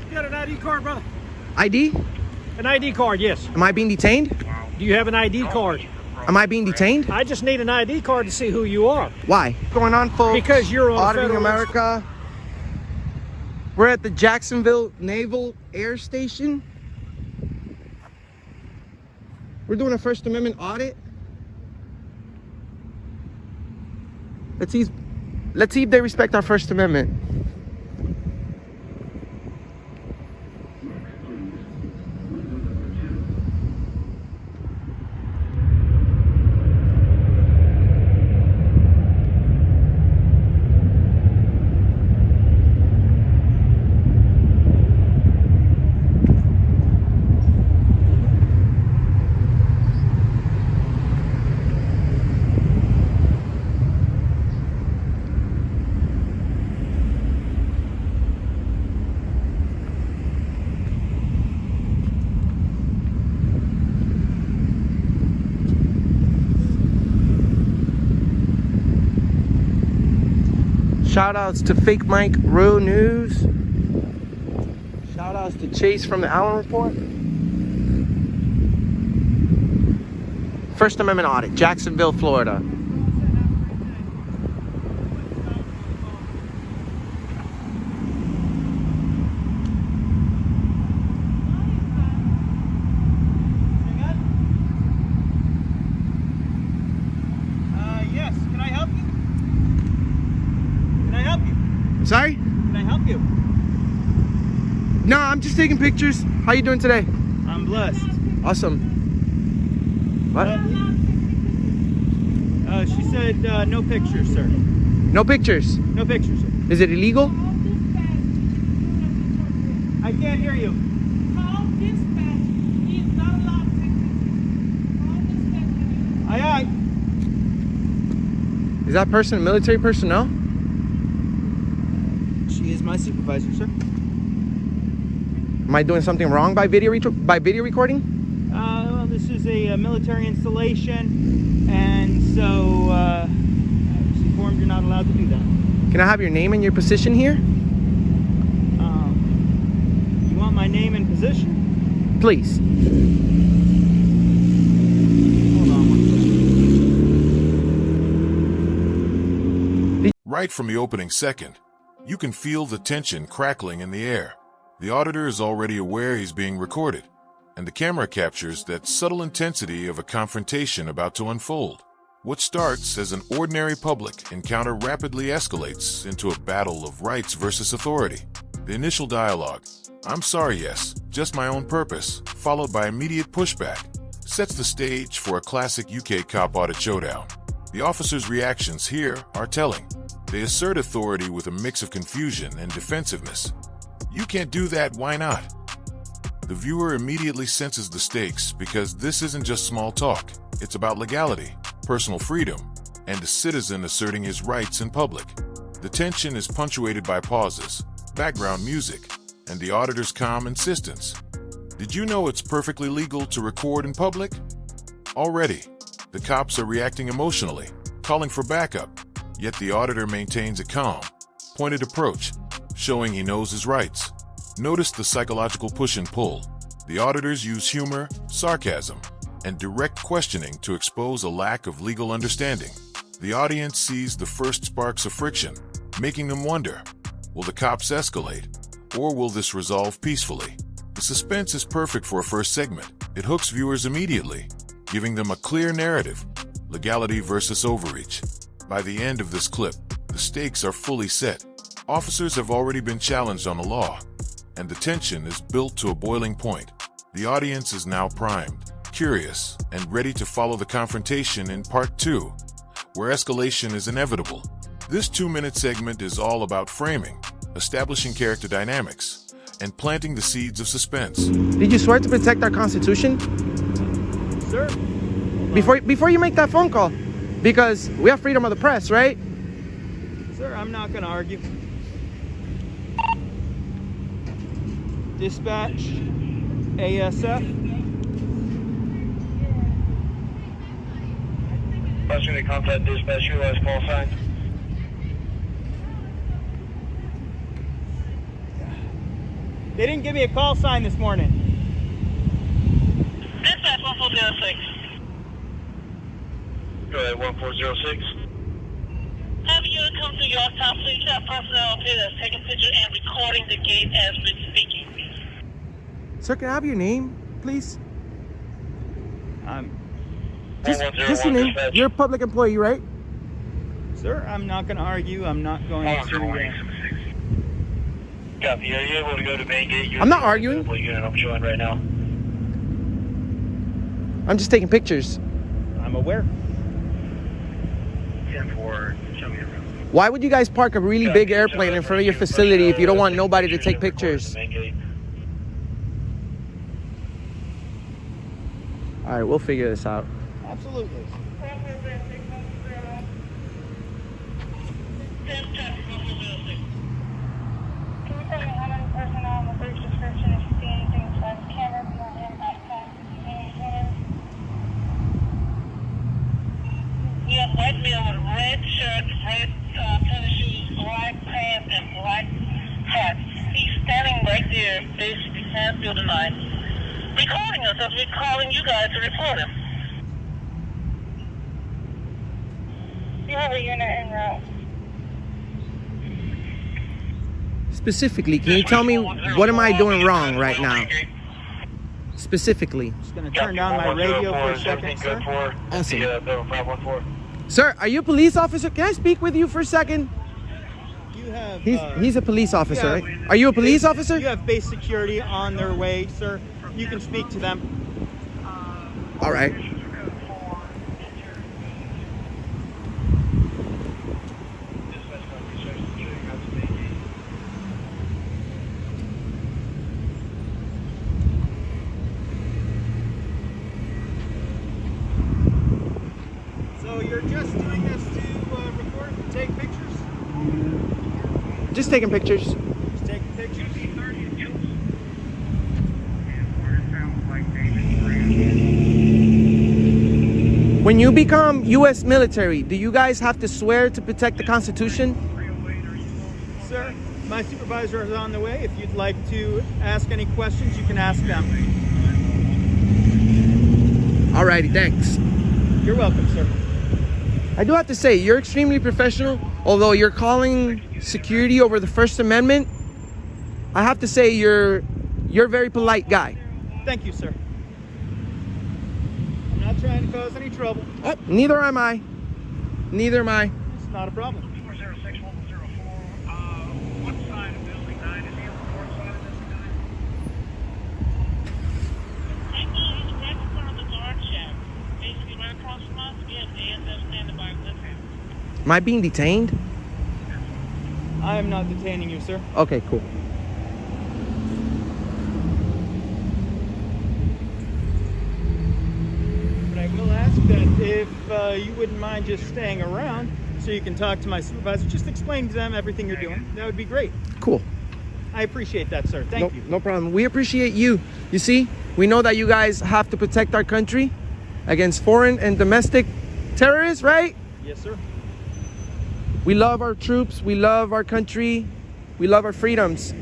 got an ID card, brother? ID? An ID card, yes. Am I being detained? Do you have an ID card? Am I being detained? I just need an ID card to see who you are. Why? What's going on, folks? Because you're on Auditing federal America. We're at the Jacksonville Naval Air Station. We're doing a First Amendment audit. Let's see if they respect our First Amendment. Shout outs to Fake Mike, Real News. Shout outs to Chase from the Allen Report. First Amendment audit, Jacksonville, Florida. Yes, can I help you? Can I help you? Sorry? Can I help you? No, I'm just taking pictures. How you doing today? I'm blessed. Awesome. What? She said no pictures, sir. No pictures. No pictures, sir. Is it illegal? I can't hear you. Call dispatch. He is not allowed to take pictures. Call dispatch. Aye, aye. Is that person military personnel? She is my supervisor, sir. Am I doing something wrong by video recording? Well, this is a military installation, and so I was informed you're not allowed to do that. Can I have your name and your position here? You want my name and position? Please. Hold on one second. Right from the opening second, you can feel the tension crackling in the air. The auditor is already aware he's being recorded, and the camera captures that subtle intensity of a confrontation about to unfold. What starts as an ordinary public encounter rapidly escalates into a battle of rights versus authority. The initial dialogue, "I'm sorry, yes, just my own purpose," followed by immediate pushback, sets the stage for a classic UK cop audit showdown. The officers' reactions here are telling. They assert authority with a mix of confusion and defensiveness. "You can't do that, why not?" The viewer immediately senses the stakes because this isn't just small talk. It's about legality, personal freedom, and a citizen asserting his rights in public. The tension is punctuated by pauses, background music, and the auditor's calm insistence. "Did you know it's perfectly legal to record in public?" Already, the cops are reacting emotionally, calling for backup, yet the auditor maintains a calm, pointed approach, showing he knows his rights. Notice the psychological push and pull. The auditors use humor, sarcasm, and direct questioning to expose a lack of legal understanding. The audience sees the first sparks of friction, making them wonder, will the cops escalate, or will this resolve peacefully? The suspense is perfect for a first segment. It hooks viewers immediately, giving them a clear narrative, legality versus overreach. By the end of this clip, the stakes are fully set. Officers have already been challenged on the law, and the tension is built to a boiling point. The audience is now primed, curious, and ready to follow the confrontation in part 2, where escalation is inevitable. This 2-minute segment is all about framing, establishing character dynamics, and planting the seeds of suspense. Did you swear to protect our Constitution? Sir? Before you make that phone call, because we have freedom of the press, right? Sir, I'm not going to argue. Dispatch, ASF. Question contact dispatch, utilize call sign. They didn't give me a call sign this morning. Dispatch 1406. Go ahead, 1406. Have you come to your top police shop personnel up here that's taking pictures and recording the gate as we're speaking? Sir, can I have your name, please? Just 110, your name. dispatch. You're a public employee, right? Sir, I'm not going to argue. I'm not going to... Copy. Are you able to go to main gate? I'm not arguing. Unit I'm showing right now. I'm just taking pictures. I'm aware. 10-4, show me around. Why would you guys park a really big airplane in front of your facility if you don't want nobody to take pictures? Main gate. All right, we'll figure this out. Absolutely. We have white male with red shirt, red tennis shoes, black pants, and black hat. He's standing right there, basically past building 9, recording us as we're calling you guys to report him. You have a unit en route. Specifically, can you tell me what am I doing wrong right now? Specifically. Just going to turn down my radio for a second, sir. Awesome. 514. Sir, are you a police officer? Can I speak with you for a second? You have... He's a police officer, yeah. right? Are you a police officer? You have base security on their way, sir. You can speak to them. All right. So you're just doing this to record and take pictures? Just taking pictures. Just taking pictures? When you become U.S. military, do you guys have to swear to protect the Constitution? Sir, my supervisor is on the way. If you'd like to ask any questions, you can ask them. Alrighty, thanks. You're welcome, sir. I do have to say, you're extremely professional. Although you're calling security over the First Amendment, I have to say you're a very polite guy. Thank you, sir. I'm not trying to cause any trouble. Oh, neither am I. Neither am I. It's not a problem. 406 104. What side of building 9 is he on the north side of building 9? He's right in front of the guard shack. Basically right across from us, we have ASF standing by with him. Am I being detained? I am not detaining you, sir. Okay, cool. But I will ask that if you wouldn't mind just staying around so you can talk to my supervisor, just explain to them everything you're doing. That would be great. Cool. I appreciate that, sir. Thank you. No problem. We appreciate you. You see, we know that you guys have to protect our country against foreign and domestic terrorists, right? Yes, sir. We love our troops. We love our country. We love our freedoms.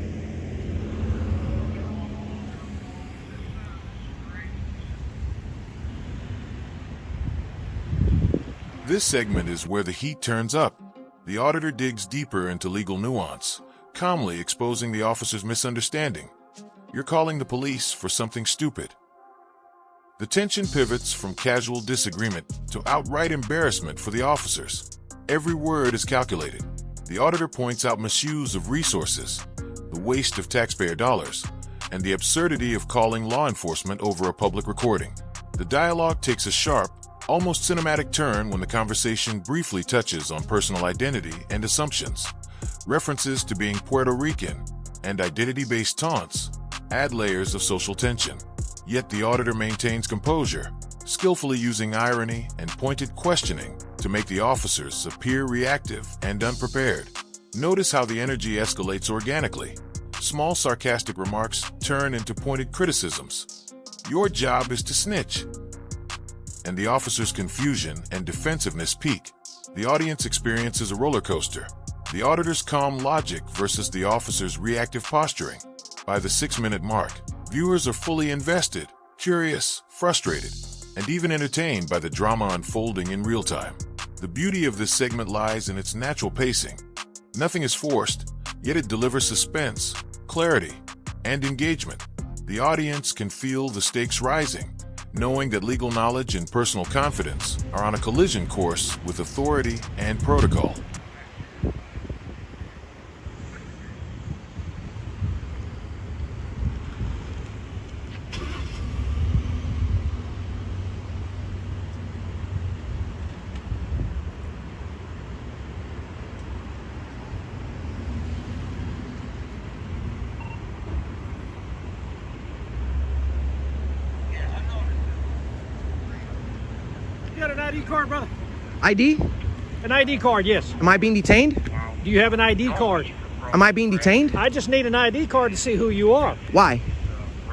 This segment is where the heat turns up. The auditor digs deeper into legal nuance, calmly exposing the officer's misunderstanding. You're calling the police for something stupid. The tension pivots from casual disagreement to outright embarrassment for the officers. Every word is calculated. The auditor points out misuse of resources, the waste of taxpayer dollars, and the absurdity of calling law enforcement over a public recording. The dialogue takes a sharp, almost cinematic turn when the conversation briefly touches on personal identity and assumptions. References to being Puerto Rican and identity-based taunts add layers of social tension. Yet the auditor maintains composure, skillfully using irony and pointed questioning to make the officers appear reactive and unprepared. Notice how the energy escalates organically. Small sarcastic remarks turn into pointed criticisms. Your job is to snitch. And the officer's confusion and defensiveness peak. The audience experiences a roller coaster. The auditor's calm logic versus the officer's reactive posturing. By the 6-minute mark, viewers are fully invested, curious, frustrated, and even entertained by the drama unfolding in real time. The beauty of this segment lies in its natural pacing. Nothing is forced, yet it delivers suspense, clarity, and engagement. The audience can feel the stakes rising, knowing that legal knowledge and personal confidence are on a collision course with authority and protocol. You got an ID card, brother? ID? An ID card, yes. Am I being detained? Do you have an ID card? Am I being detained? I just need an ID card to see who you are. Why?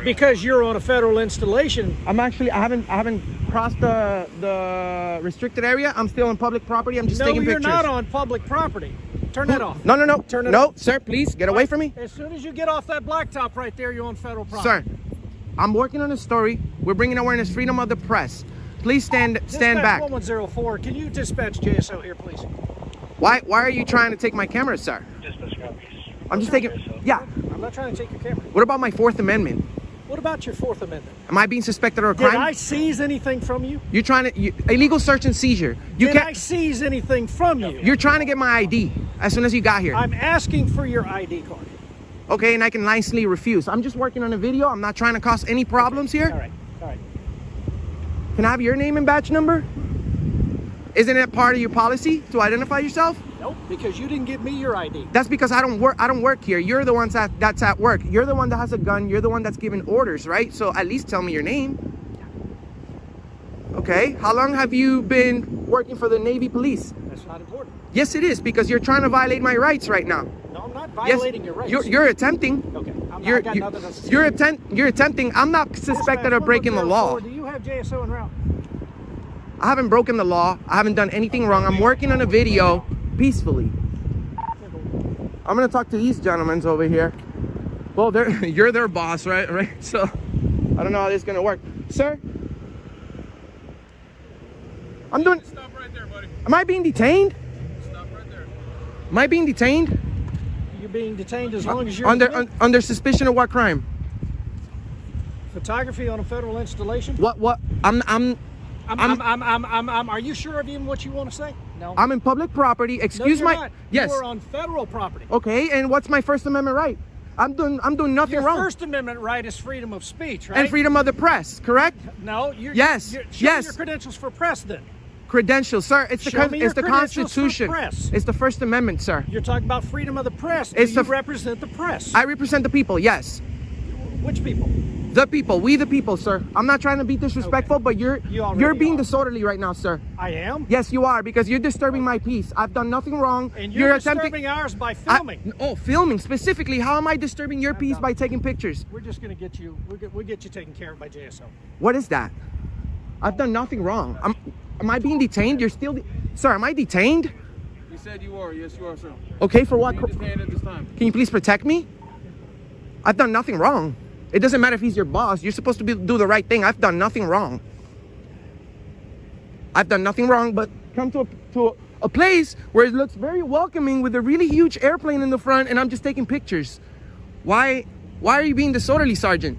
Because you're on a federal installation. I haven't crossed the restricted area. I'm still on public property. I'm just No, taking you're pictures. not on public property. Turn that off. No. Turn it no, off. sir, please get away from me. As soon as you get off that blacktop right there, you're on federal property. Sir, I'm working on a story. We're bringing awareness, freedom of the press. Please stand back. 1104. Can you dispatch JSO here, please? Why are you trying to take my camera, sir? I'm just taking. Yeah. I'm not trying to take your camera. What about my Fourth Amendment? What about your Fourth Amendment? Am I being suspected of a Did crime? I seize anything from you? You're trying to illegal search and seizure. You Did I can't. seize anything from you? You're trying to get my ID as soon as you got here. I'm asking for your ID card. Okay, and I can nicely refuse. I'm just working on a video. I'm not trying to cause any problems here. All right. Can I have your name and badge number? Isn't it part of your policy to identify yourself? Nope, because you didn't give me your ID. That's because I don't work here. You're the one that's at work. You're the one that has a gun. You're the one that's giving orders, right? So at least tell me your name. Okay. How long have you been working for the Navy Police? That's not important. Yes, it is, because you're trying to violate my rights right now. No, I'm not violating your rights. You're attempting. Okay. I You're got nothing else to say. you're attempting. I'm not suspected of breaking the law. Do you have JSO en route? I haven't broken the law. I haven't done anything wrong. I'm working on a video peacefully. I'm gonna talk to these gentlemen over here. Well, you're their boss, right? Right. So I don't know how this is gonna work, sir. I'm doing. Stop right there, buddy. Am I being detained? Stop right there. Am I being detained? You're being detained as long as you're Under suspicion of what crime? photography on a federal installation. What? Are you sure of even what you want to say? No. I'm in public property. Excuse no, you're my. not. Yes. You are on federal property. Okay, and what's my First Amendment right? I'm doing nothing Your wrong. First Amendment right is freedom of speech, right? And freedom of the press, correct? No. Yes, Show yes. me your credentials for press then. Credentials, sir. It's Show me your the credentials for Constitution. press. It's the First Amendment, sir. You're talking about freedom of the press. It's Do you the- represent the press? I represent the people. Yes, Which people? the people. We the people, sir. I'm not trying to be disrespectful, Okay. but You already you're being are. disorderly right now, sir. I am. Yes, you are, because you're disturbing my peace. I've done nothing wrong. And you're attempting. disturbing ours by filming. Filming specifically. How am I disturbing your peace by taking pictures? We're just gonna get you. We'll get you taken care of by JSO. What is that? I've done nothing wrong. Am I being detained? You're still, sir. Am I detained? You said you are. Yes, you are, sir. Okay, for what? Being detained at this time. Can you please protect me? I've done nothing wrong. It doesn't matter if he's your boss. You're supposed to do the right thing. I've done nothing wrong. I've done nothing wrong, but come to a place where it looks very welcoming with a really huge airplane in the front, and I'm just taking pictures. Why are you being disorderly, Sergeant?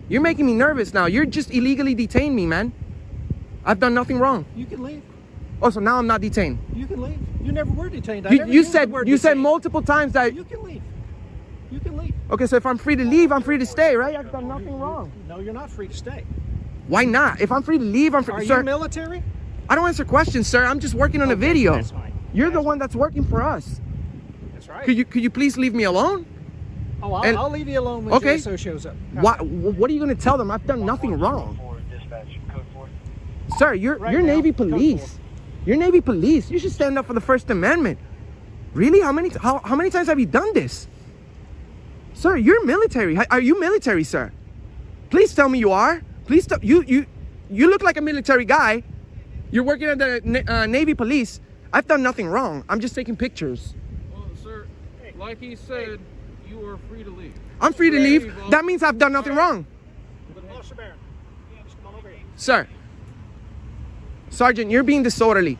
You're making me nervous now. You're just illegally detained me, man. I've done nothing wrong. You can leave. Oh, so now I'm not detained. You can leave. You never were detained. I You, never you used the said word you said detained. multiple times that. You can leave. You can leave. Okay, so if I'm free to leave, I'm free to stay, right? I've done nothing wrong. No, you're not free to stay. Why not? If I'm free to leave, I'm free. Are Sir, you military? I don't answer questions, sir. I'm just working on a Okay, video. that's fine. You're the one that's working for us. That's right. Could you please leave me alone? Oh, and- I'll leave you alone when Okay. JSO shows up. What are you going to tell them? I've done nothing wrong. Sir, you're Right you're now, Navy code police. You're Navy police. You should stand up for the First Amendment. Really? How many times have you done this? Sir, you're military. Are you military, sir? Please tell me you are. Please tell you look like a military guy. You're working at the Navy police. I've done nothing wrong. I'm just taking pictures. Well, sir, like he said, You are free to leave. I'm free to leave. That means I've done nothing wrong. Officer Barron, just come on over here. Sir. Sergeant, you're being disorderly.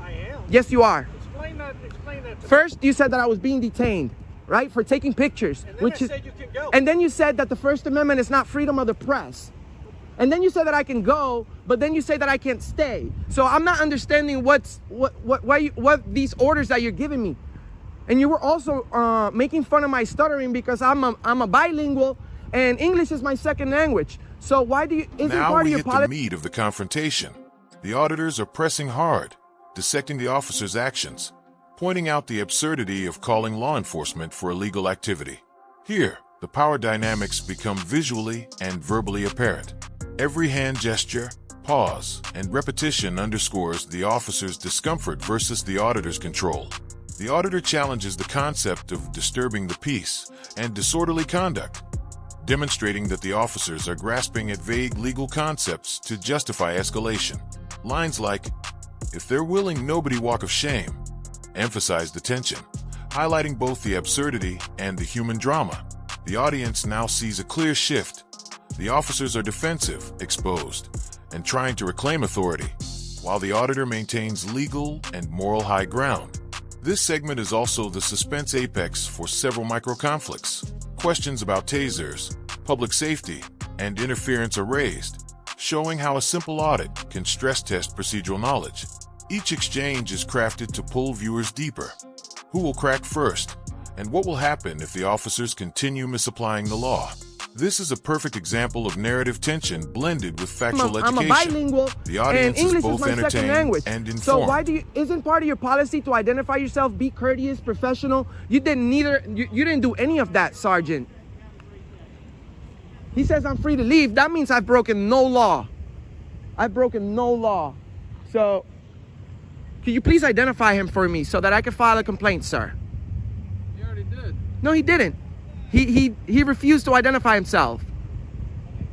I am. Yes, you are. Explain that to me. First, you said that I was being detained, right, for taking pictures, And then I said you can go. and then you said that the First Amendment is not freedom of the press. And then you said that I can go, but then you say that I can't stay. So I'm not understanding what these orders that you're giving me. And you were also making fun of my stuttering because I'm a bilingual and English is my second language. So why do you isn't Now part we of your hit the policy? meat of the confrontation. The auditors are pressing hard, dissecting the officer's actions, pointing out the absurdity of calling law enforcement for illegal activity. Here, the power dynamics become visually and verbally apparent. Every hand gesture, pause, and repetition underscores the officer's discomfort versus the auditor's control. The auditor challenges the concept of disturbing the peace and disorderly conduct, demonstrating that the officers are grasping at vague legal concepts to justify escalation. Lines like, "If they're willing, nobody walk of shame," emphasize the tension, highlighting both the absurdity and the human drama. The audience now sees a clear shift. The officers are defensive, exposed, and trying to reclaim authority, while the auditor maintains legal and moral high ground. This segment is also the suspense apex for several micro-conflicts. Questions about tasers, public safety, and interference are raised, showing how a simple audit can stress-test procedural knowledge. Each exchange is crafted to pull viewers deeper. Who will crack first? And what will happen if the officers continue misapplying the law? This is a perfect example of narrative tension blended with factual I'm a education. bilingual, The and audience English is both my second entertained language. and informed. So why isn't part of your policy to identify yourself, be courteous, professional? You didn't do any of that, Sergeant. He says I'm free to leave. That means I've broken no law. I've broken no law. So, can you please identify him for me so that I can file a complaint, sir? You already did. No, he didn't. He refused to identify himself.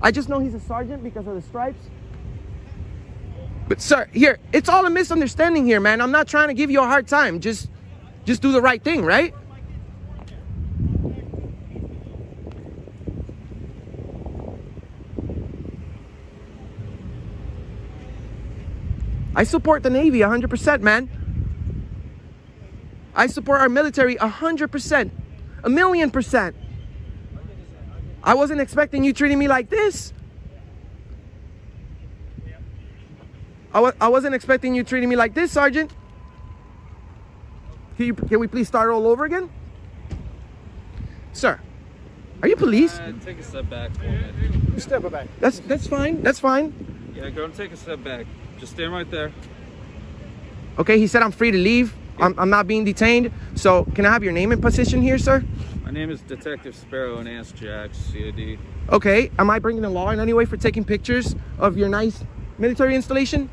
I just know he's a sergeant because of the stripes. But sir, here, it's all a misunderstanding here, man. I'm not trying to give you a hard time. Just do the right thing, right? I support the Navy 100%, man. I support our military 100%. 1,000,000%. I wasn't expecting you treating me like this. I wasn't expecting you treating me like this, Sergeant. Can we please start all over again? Sir, are you police? Take a step back for a minute. Step back. That's fine. That's fine. Yeah, go and take a step back. Just stand right there. Okay, he said I'm free to leave. I'm not being detained. So can I have your name and position here, sir? My name is Detective Sparrow and Ask Jax, CID. Okay, am I breaking the law in any way for taking pictures of your nice military installation?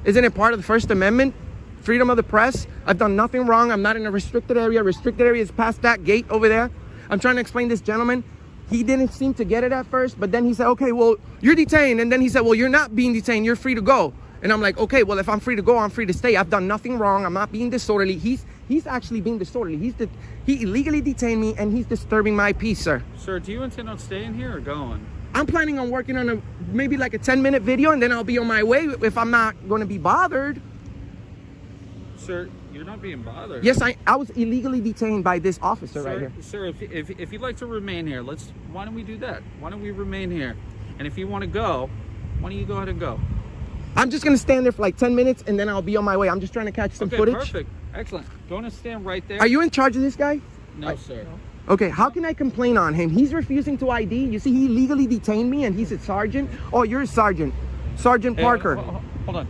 Isn't it part of the First Amendment? Freedom of the press? I've done nothing wrong. I'm not in a restricted area. Restricted area is past that gate over there. I'm trying to explain this gentleman. He didn't seem to get it at first, but then he said, okay, well, you're detained. And then he said, well, you're not being detained. You're free to go. And I'm like, okay, well, if I'm free to go, I'm free to stay. I've done nothing wrong. I'm not being disorderly. He's actually being disorderly. He illegally detained me, and he's disturbing my peace, sir. Sir, do you intend on staying here or going? I'm planning on working on maybe like a 10-minute video, and then I'll be on my way if I'm not going to be bothered. Sir, you're not being bothered. Yes, I was illegally detained by this officer right here. Sir, if you'd like to remain here, why don't we do that? Why don't we remain here? And if you want to go, why don't you go ahead and go? I'm just going to stand there for like 10 minutes, and then I'll be on my way. I'm just trying to catch some footage. Perfect. Excellent. Go on and stand right there. Are you in charge of this guy? No, sir. Okay, how can I complain on him? He's refusing to ID. You see, he legally detained me, and he's a sergeant. Oh, you're a sergeant. Sergeant Parker. Hold on. Hold on.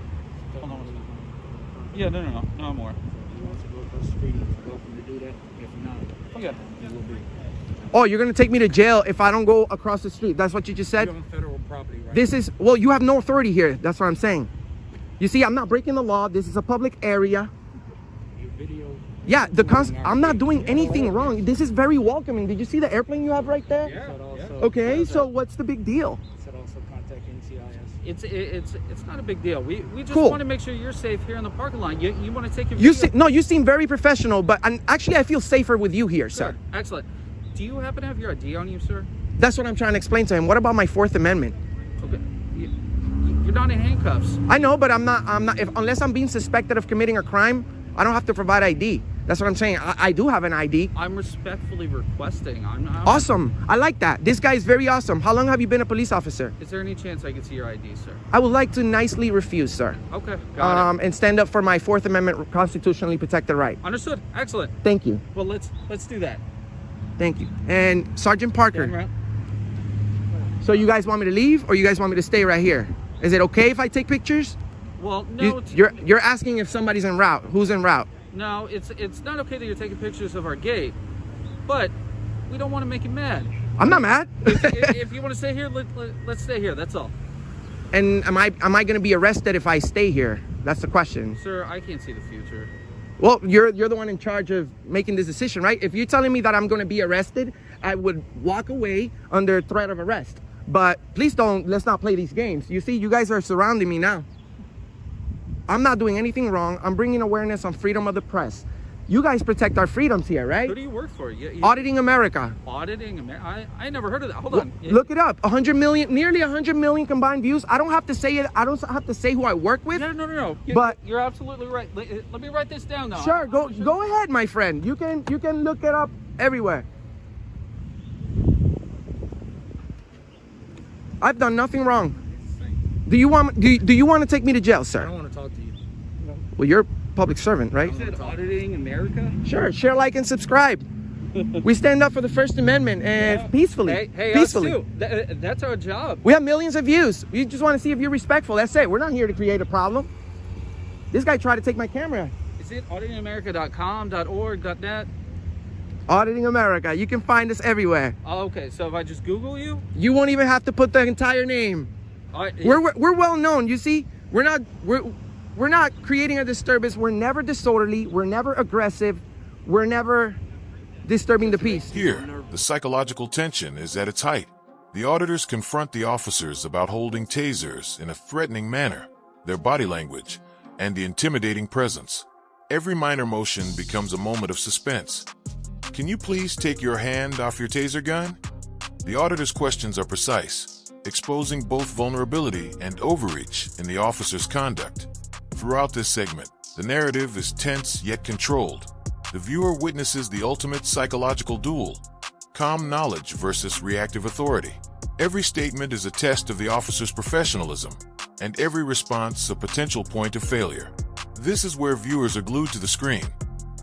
Yeah, no more. He wants to go across the street. He's welcome to do that. If not, Okay. he will be. Oh, you're going to take me to jail if I don't go across the street. That's what you just said? You're on federal property, right? This is, well, you have no authority here. That's what I'm saying. You see, I'm not breaking the law. This is a public area. Your video. Yeah, I'm not doing anything wrong. This is very welcoming. Did you see the airplane you have right there? Yeah. Okay, so what's the big deal? Said also contact NCIS. It's not a big deal. We just Cool. want to make sure you're safe here in the parking lot. You want to take your You video? you seem very professional, but actually I feel safer with you here, sir. Excellent. Do you happen to have your ID on you, sir? That's what I'm trying to explain to him. What about my Fourth Amendment? Okay. You're not in handcuffs. I know, but I'm not, unless I'm being suspected of committing a crime, I don't have to provide ID. That's what I'm saying. I do have an ID. I'm respectfully requesting. I'm Awesome. I like that. This guy is very awesome. How long have you been a police officer? Is there any chance I could see your ID, sir? I would like to nicely refuse, sir. Okay, got it. And stand up for my Fourth Amendment constitutionally protected right. Understood. Excellent. Thank you. Well, let's do that. Thank you. And Sergeant Parker, Stand around. so you guys want me to leave or you guys want me to stay right here? Is it okay if I take pictures? Well, no. You're asking if somebody's en route. Who's en route? No, it's not okay that you're taking pictures of our gate, but we don't want to make you mad. I'm not mad. If you want to stay here, let's stay here. That's all. And am I going to be arrested if I stay here? That's the question. Sir, I can't see the future. Well, you're the one in charge of making this decision, right? If you're telling me that I'm going to be arrested, I would walk away under threat of arrest. But please let's not play these games. You see, you guys are surrounding me now. I'm not doing anything wrong. I'm bringing awareness on freedom of the press. You guys protect our freedoms here, right? Who do you work for? Auditing America. Auditing America? I never heard of that. Hold on. Look it up. 100 million, nearly 100 million combined views. I don't have to say it. I don't have to say who I work with. No. But you're absolutely right. Let me write this down now. Sure, go ahead, my friend. You can look it up everywhere. I've done nothing wrong. Do you want to take me to jail, sir? I don't want to talk to you. Well, you're a public servant, right? You said Auditing America? Sure. Share, like, and subscribe. We stand up for the First Amendment and peacefully. Hey, peacefully. us too. That's our job. We have millions of views. We just want to see if you're respectful. That's it. We're not here to create a problem. This guy tried to take my camera. Is it auditingamerica.com, .org, .net? Auditing America. You can find us everywhere. Oh, okay. So if I just Google you? You won't even have to put the entire name. We're well known. You see, we're not creating a disturbance. We're never disorderly. We're never aggressive. We're never disturbing the peace. Here, the psychological tension is at its height. The auditors confront the officers about holding tasers in a threatening manner, their body language, and the intimidating presence. Every minor motion becomes a moment of suspense. Can you please take your hand off your taser gun? The auditor's questions are precise, exposing both vulnerability and overreach in the officer's conduct. Throughout this segment, the narrative is tense yet controlled. The viewer witnesses the ultimate psychological duel: calm knowledge versus reactive authority. Every statement is a test of the officer's professionalism, and every response a potential point of failure. This is where viewers are glued to the screen.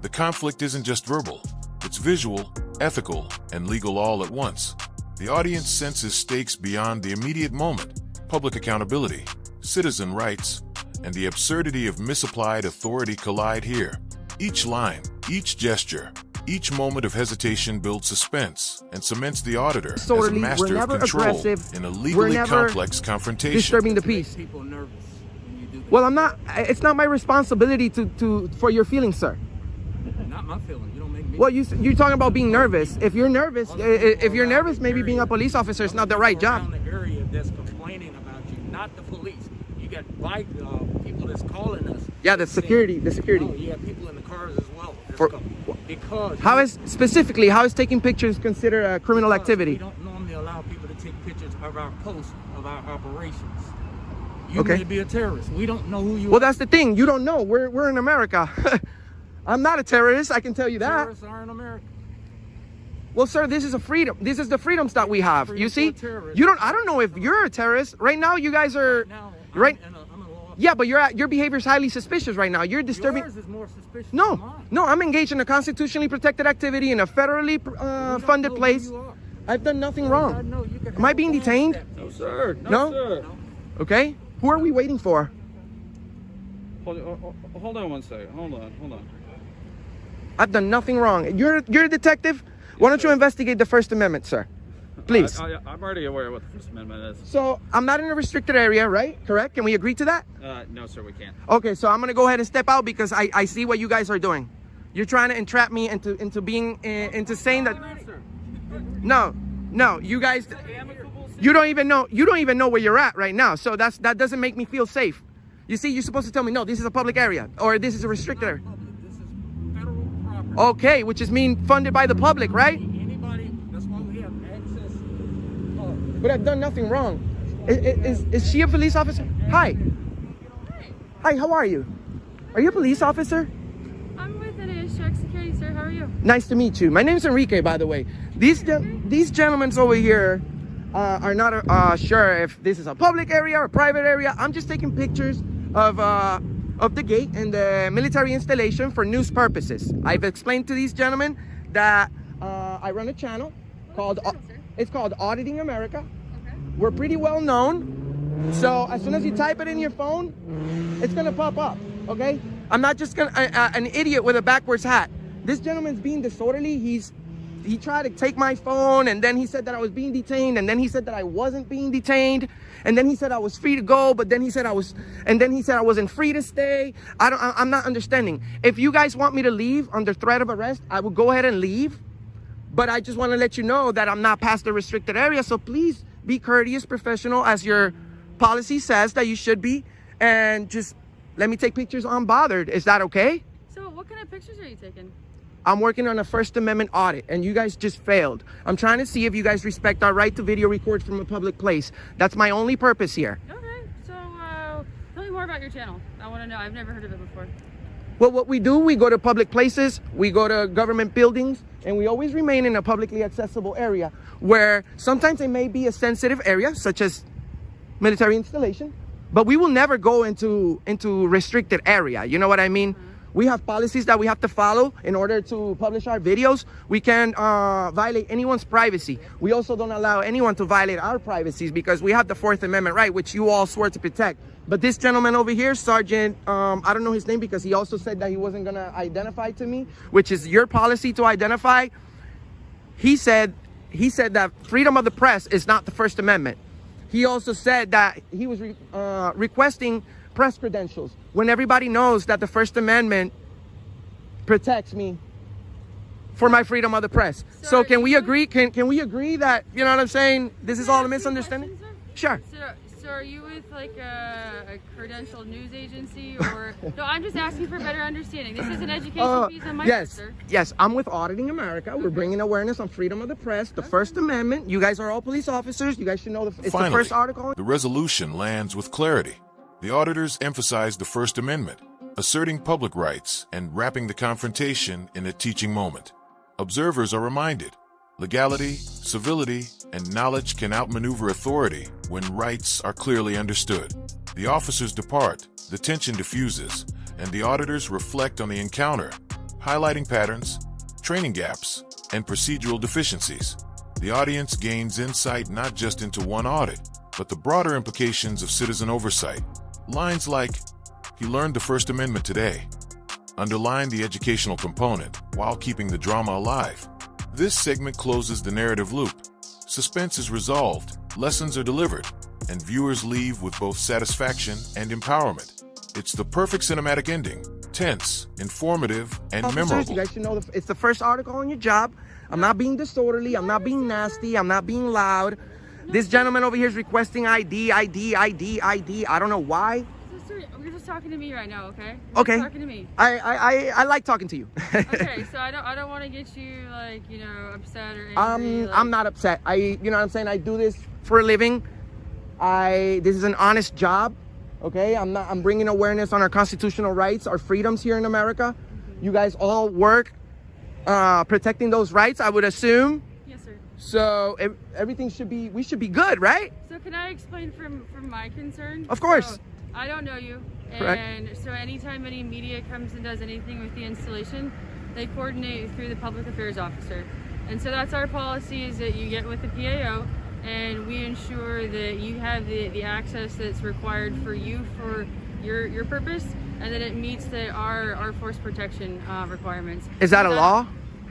The conflict isn't just verbal, it's visual, ethical, and legal all at once. The audience senses stakes beyond the immediate moment: public accountability, citizen rights, and the absurdity of misapplied authority collide here. Each line, each gesture, each moment of hesitation builds suspense and cements the auditor as a master of control in a legally complex confrontation. Disturbing the peace. People nervous when you do that. Well, I'm not. It's not my responsibility for your feelings, sir. Not my feeling. You don't make me. Well, you're talking about being nervous. If you're nervous, maybe being a police officer is not the right job. Around the area that's complaining about you, not the police. You got people that's calling us. Yeah, the security. Oh, you got people in the cars as well. Because How is taking pictures considered a criminal activity? We don't normally allow people to take pictures of our posts, of our operations. You Okay. may be a terrorist. We don't know who you are. Well, that's the thing. You don't know. We're in America. I'm not a terrorist. I can tell you that. Terrorists are in America. Well, sir, this is a freedom. This is the freedoms that we have. You see, terrorist. I don't know if you're a terrorist right now. You guys are Now, right. I'm a law. Yeah, but your behavior is highly suspicious right now. You're disturbing. Yours is more suspicious than No, mine. no, I'm engaged in a constitutionally protected activity in a federally We don't funded know who place. you are. I've done nothing I wrong. know you could Am I have being a detained? phone No, tap. sir. No? Sir. Okay. Who are we waiting for? Hold on one second. Hold on. I've done nothing wrong. You're a detective. Why don't you investigate the First Amendment, sir? Please. I'm already aware of what the First Amendment is. So I'm not in a restricted area, right? Correct? Can we agree to that? No, sir, we can't. Okay, so I'm gonna go ahead and step out because I see what you guys are doing. You're trying to entrap me into being into saying that. No, you guys. You don't even know where you're at right now. So that doesn't make me feel safe. You see, you're supposed to tell me, no, this is a public area or this is a restricted area. This is federal property. Okay, which is mean funded by the public, right? Anybody That's why we have access. Oh, But I've done nothing wrong. Is she a police officer? Hi. Hi, how are you? Are you a police officer? I'm with NAS Check Security, sir. How are you? Nice to meet you. My name's Enrique, by the way. These gentlemen over here are not sure if this is a public area or a private area. I'm just taking pictures of the gate and the military installation for news purposes. I've explained to these gentlemen that I run a channel called it's called Auditing America. Okay. We're pretty well known. So as soon as you type it in your phone, it's gonna pop up, okay? I'm not just an idiot with a backwards hat. This gentleman's being disorderly. He tried to take my phone, and then he said that I was being detained, and then he said that I wasn't being detained, and then he said I was free to go, but then he said I wasn't free to stay. I'm not understanding. If you guys want me to leave under threat of arrest, I will go ahead and leave. But I just want to let you know that I'm not past the restricted area. So please be courteous, professional, as your policy says that you should be, and just let me take pictures unbothered. Is that okay? So what kind of pictures are you taking? I'm working on a First Amendment audit, and you guys just failed. I'm trying to see if you guys respect our right to video record from a public place. That's my only purpose here. Okay. So tell me more about your channel. I want to know. I've never heard of it before. Well, what we do, we go to public places, we go to government buildings, and we always remain in a publicly accessible area where sometimes it may be a sensitive area, such as military installation, but we will never go into restricted area. You know what I mean? We have policies that we have to follow in order to publish our videos. We can't violate anyone's privacy. We also don't allow anyone to violate our privacies because we have the Fourth Amendment right, which you all swore to protect. But this gentleman over here, Sergeant, I don't know his name because he also said that he wasn't gonna identify to me, which is your policy to identify. He said that freedom of the press is not the First Amendment. He also said that he was requesting press credentials when everybody knows that the First Amendment protects me for my freedom of the press. So can we agree? Can we agree that, you know what I'm saying? This is all a misunderstanding? Sure. So are you with like a credentialed news agency or no? I'm just asking for better understanding. This is an education piece on my part, sir. Yes, I'm with Auditing America. We're bringing awareness on freedom of the press, the First Amendment. You guys are all police officers. You guys should know it's Finally, the first article. The resolution lands with clarity. The auditors emphasize the First Amendment, asserting public rights and wrapping the confrontation in a teaching moment. Observers are reminded, legality, civility, and knowledge can outmaneuver authority when rights are clearly understood. The officers depart, the tension diffuses, and the auditors reflect on the encounter, highlighting patterns, training gaps, and procedural deficiencies. The audience gains insight not just into one audit, but the broader implications of citizen oversight. Lines like, "He learned the First Amendment today," underline the educational component while keeping the drama alive. This segment closes the narrative loop. Suspense is resolved, lessons are delivered, and viewers leave with both satisfaction and empowerment. It's the perfect cinematic ending, tense, informative, and memorable. You guys should know it's the first article on your job. I'm not being disorderly. I'm not being nasty. I'm not being loud. This gentleman over here is requesting ID. I don't know why. Sir, you're just talking to me right now, okay? Okay. You're talking to me. I like talking to you. Okay, so I don't want to get you like, you know, upset or angry. I'm not upset. You know what I'm saying? I do this for a living. This is an honest job. Okay, I'm bringing awareness on our constitutional rights, our freedoms here in America. You guys all work protecting those rights, I would assume. Yes, sir. So we should be good, right? So can I explain from my concern? Of course. So, I don't know you. Correct. And so anytime any media comes and does anything with the installation, they coordinate through the public affairs officer. And so that's our policy, is that you get with the PAO and we ensure that you have the access that's required for you for your purpose, and that it meets our force protection requirements. Is that a law?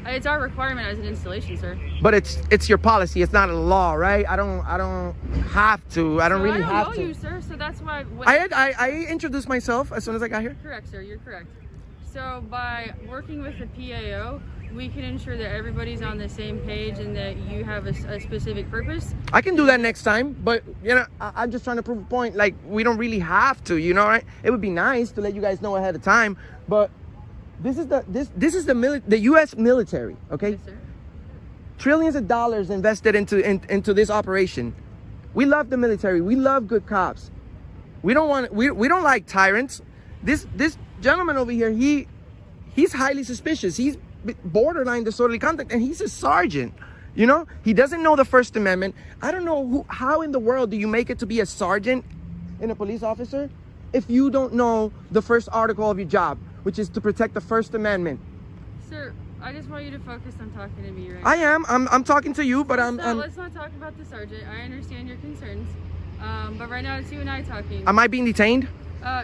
It's our requirement as an installation, sir. But it's your policy. It's not a law, right? I don't have to. I don't really have to. I don't know you, sir. So that's why. I introduced myself as soon as I got here. Correct, sir. You're correct. So by working with the PAO, we can ensure that everybody's on the same page and that you have a specific purpose. I can do that next time, but you know, I'm just trying to prove a point. Like, we don't really have to, you know, right? It would be nice to let you guys know ahead of time, but this is the U.S. military, okay? Yes, sir. trillions of dollars invested into this operation. We love the military. We love good cops. We don't like tyrants. This gentleman over here, he's highly suspicious. He's borderline disorderly conduct, and he's a sergeant. You know, he doesn't know the First Amendment. I don't know how in the world do you make it to be a sergeant and a police officer if you don't know the first article of your job, which is to protect the First Amendment. Sir, I just want you to focus on talking to me right I now. am. I'm talking to you, but Let's not talk about the sergeant. I understand your concerns. But right now it's you and I talking. Am I being detained?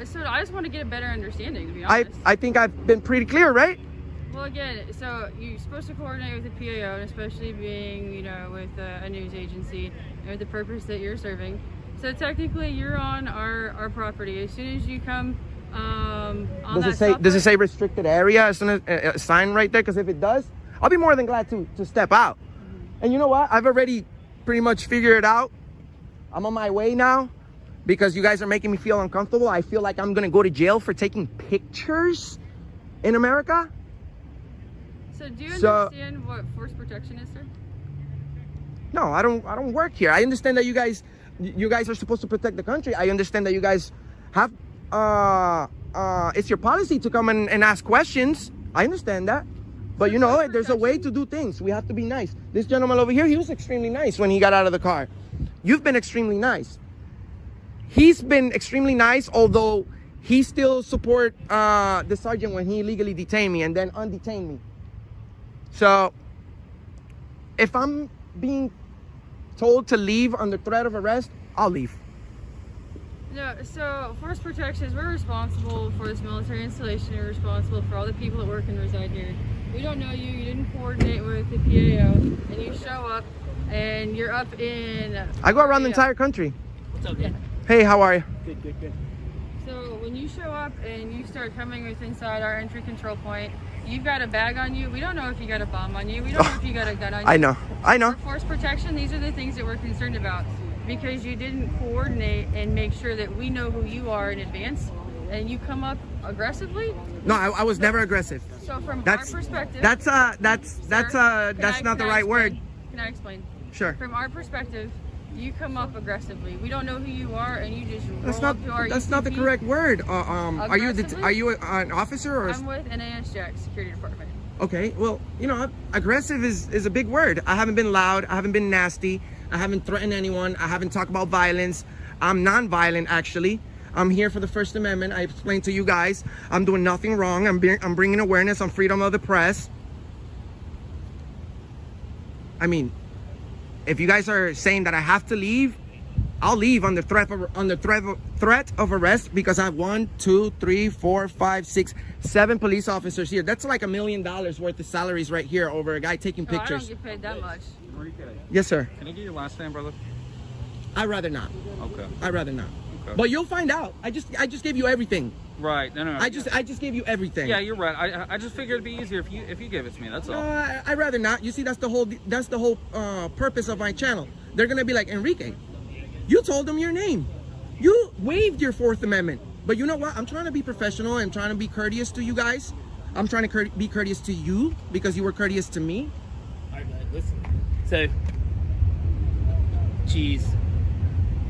So I just want to get a better understanding, to be honest. I think I've been pretty clear, right? Well, again, so you're supposed to coordinate with the PAO, and especially being, you know, with a news agency and with the purpose that you're serving. So technically, you're on our property. As soon as you come on Does it say restricted area? As soon as a sign right there? Because if it does, I'll be more than glad to step out. And you know what? I've already pretty much figured it out. I'm on my way now because you guys are making me feel uncomfortable. I feel like I'm gonna go to jail for taking pictures in America. So do you understand what force protection is, sir? No, I don't work here. I understand that you guys are supposed to protect the country. I understand that you guys have it's your policy to come and ask questions. I understand that. But you know, there's a way to do things. We have to be nice. This gentleman over here, he was extremely nice when he got out of the car. You've been extremely nice. He's been extremely nice, although he still support the sergeant when he illegally detained me and then undetained me. So if I'm being told to leave under threat of arrest, I'll leave. No, so force protections, we're responsible for this military installation. We're responsible for all the people that work and reside here. We don't know you. You didn't coordinate with the PAO, and you show up, and you're up in... I go around the entire country. What's up, man? Hey, how are you? Good. So when you show up and you start coming with inside our entry control point, you've got a bag on you. We don't know if you got a bomb on you. We don't know if you got a gun on you. I know. For force protection, these are the things that we're concerned about, because you didn't coordinate and make sure that we know who you are in advance, and you come up aggressively. No, I was never aggressive. So from our perspective, that's not the right word. Can I explain? Sure. From our perspective, you come up aggressively. We don't know who you are, and you just roll That's up to our That's not the correct word. Are you an officer or? I'm with NAS Jack Security Department. Okay, well, you know, aggressive is a big word. I haven't been loud. I haven't been nasty. I haven't threatened anyone. I haven't talked about violence. I'm non-violent, actually. I'm here for the First Amendment. I explained to you guys. I'm doing nothing wrong. I'm bringing awareness on freedom of the press. I mean, if you guys are saying that I have to leave, I'll leave under threat of arrest, because I have 1, 2, 3, 4, 5, 6, 7 police officers here. That's like $1 million worth of salaries right here over a guy taking pictures. I don't get paid that much. Yes, sir. Can I get your last name, brother? I'd rather not. Okay. I'd rather not. Okay. But you'll find out. I just gave you everything. Right. No. I just gave you everything. Yeah, you're right. I just figured it'd be easier if you gave it to me. That's all. I'd rather not. You see, that's the whole purpose of my channel. They're gonna be like, Enrique, you told them your name. You waived your Fourth Amendment. But you know what? I'm trying to be professional and trying to be courteous to you guys. I'm trying to be courteous to you because you were courteous to me. All right, listen. So, geez,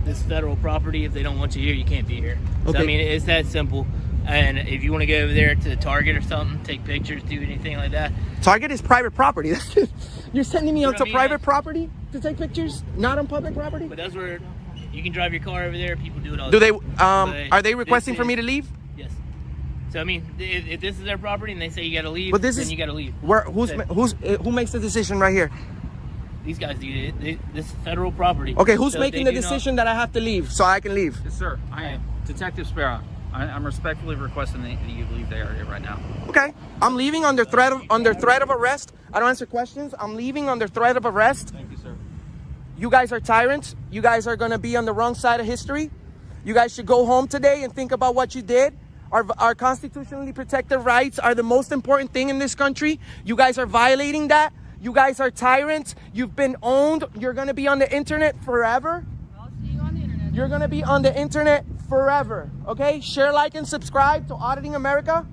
this federal property, if they don't want you here, you can't be here. Okay. So, I mean, it's that simple. And if you want to go over there to the Target or something, take pictures, do anything like that. Target is private property. You're sending me You know onto what I mean? private property to take pictures, not on public property? But that's where you can drive your car over there. People do it all Do the they? time. Are they requesting for me to leave? Yes. So, I mean, if this is their property and they say you got to leave, But this then is you got to leave. Who makes the decision right here? These guys do it. This is federal property. Okay, who's So making they the do not- decision that I have to leave so I can leave? Yes, sir. I am Detective Sparrow. I'm respectfully requesting that you leave the area right now. Okay, I'm leaving under threat of arrest. I don't answer questions. I'm leaving under threat of arrest. Thank you, sir. You guys are tyrants. You guys are gonna be on the wrong side of history. You guys should go home today and think about what you did. Our constitutionally protected rights are the most important thing in this country. You guys are violating that. You guys are tyrants. You've been owned. You're gonna be on the internet forever. I'll see you on the internet. You're gonna be on the internet forever. Okay? Share, like, and subscribe to Auditing America.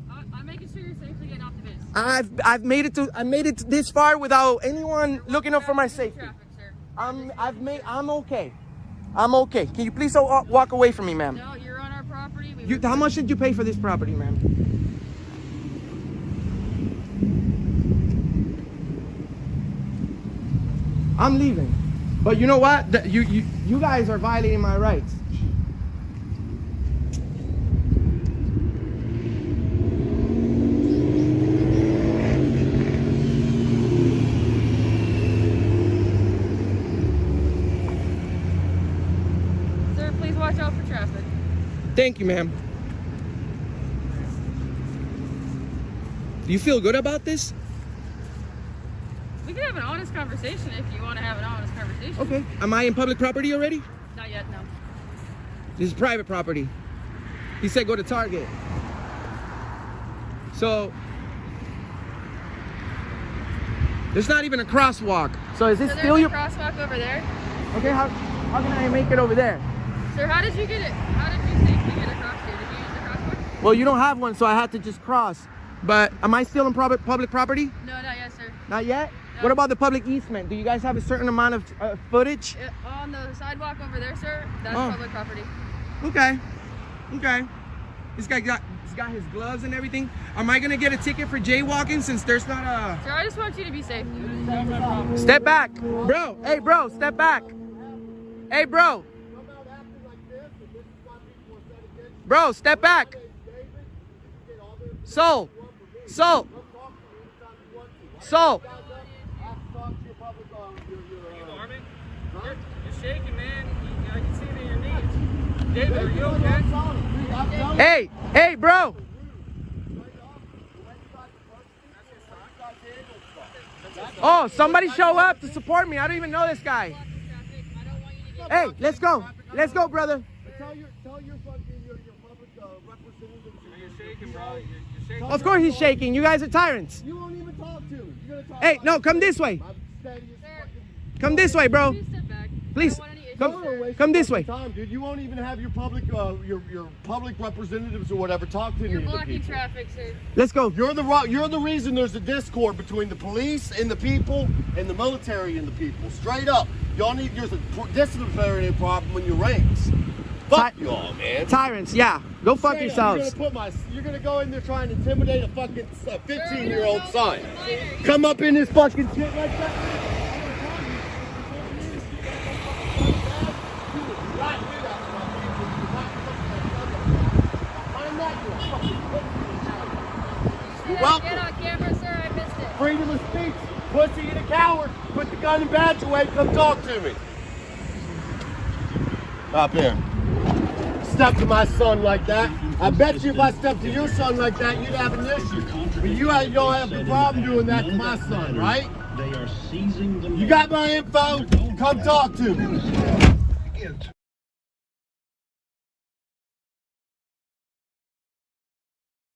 I'm making sure you're safely getting off the bus. I've made it this far without anyone looking up for my safety. Traffic, sir. I'm okay. I'm okay. Can you please walk away from me, ma'am? No, you're on our property. How much did you pay for this property, ma'am? I'm leaving. But you know what? You guys are violating my rights. Sir, please watch out for traffic. Thank you, ma'am. Do you feel good about this? We can have an honest conversation if you want to have an honest conversation. Okay. Am I in public property already? Not yet, no. This is private property. He said go to Target. So there's not even a crosswalk. So is this So still there's your a crosswalk over there. Okay, how can I make it over there? Sir, how did you get it? How did you safely get across here? Did you use the crosswalk? Well, you don't have one, so I had to just cross. But am I still in public property? No, not yet, sir. Not yet? No. What about the public easement? Do you guys have a certain amount of footage? On the sidewalk over there, sir, that's Oh. public property. Okay. Okay. This guy got his gloves and everything. Am I gonna get a ticket for jaywalking since there's not a... Sir, I just want you to be safe. Step back. Bro, hey bro, step back. Hey bro. Bro, step back. Soul. You're shaking, man. I can see it in your knees. David, are you okay? Hey bro. Oh, somebody show up to support me. I don't even know this guy. Hey, let's go. Let's go, brother. Tell your public representative. You're shaking, bro. You're shaking. Of course he's shaking. You guys are tyrants. You won't even talk to him. You're gonna talk. Hey, no, come this way. I'm steady as fucking. Come this way, bro. Please step back. Please. I don't want any issues, Come- sir. Come this way. Time, dude. You won't even have your public representatives or whatever talk to any You're of the blocking people. traffic, sir. Let's go. You're the reason there's a discord between the police and the people and the military and the people. Straight up, there's a disciplinary problem in your ranks. Fuck y'all, man. Tyrants, yeah. Go fuck Straight up, yourselves. You're gonna go in there trying to intimidate a fucking 15-year-old son. Come up in this fucking shit like that. You're welcome. Get on camera, sir. I missed it. Freedom of speech. Pussy and a coward. Put the gun and badge away. Come talk to me. Stop here. Step to my son like that. I bet you if I stepped to your son like that, you'd have an issue. But you don't have a problem doing that to my son, right? They are seizing the You got my info? Come talk to me. It